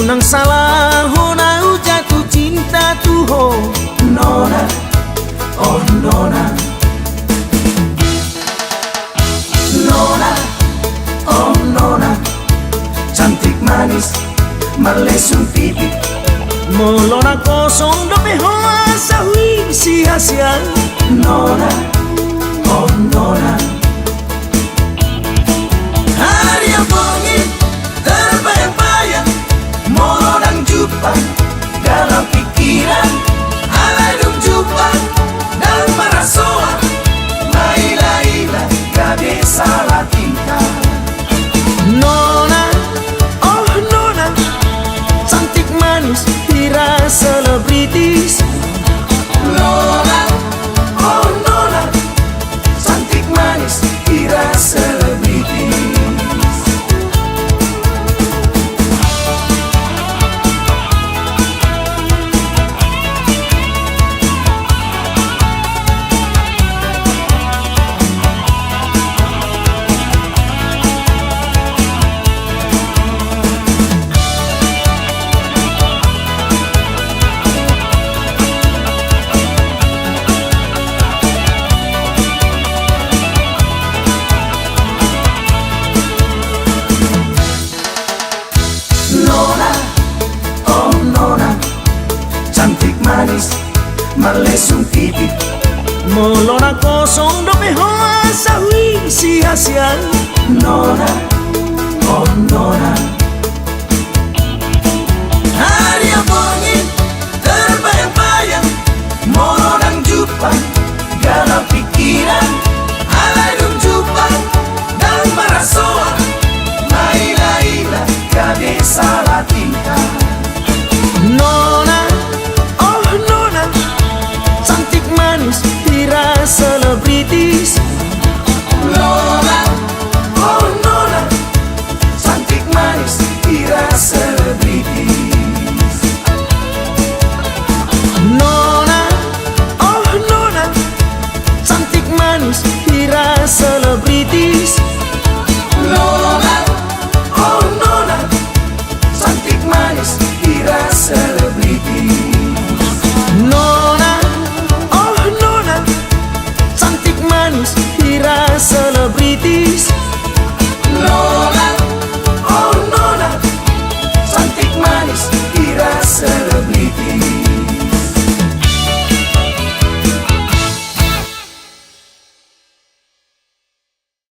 nang salah ho nau jatuh cinta tu ho Nona, oh Nona. Nona, oh Nona, cantik manis malesung pipi molona kosong dope hoa sawi sia-sia Nona, oh Nona. Hari yang pangit terbayang-bayang molo dan jumpa dalam pikiran aladum jumpa dan marasoa laila gade salah tingkah Nona, oh Nona, cantik manis tira selebritis Nona, oh Nona, cantik manis tira selebritis. Nona, oh Nona, cantik manis malesung pipi molona kosong dope hoa sawi sia-sia Nona, oh Nona.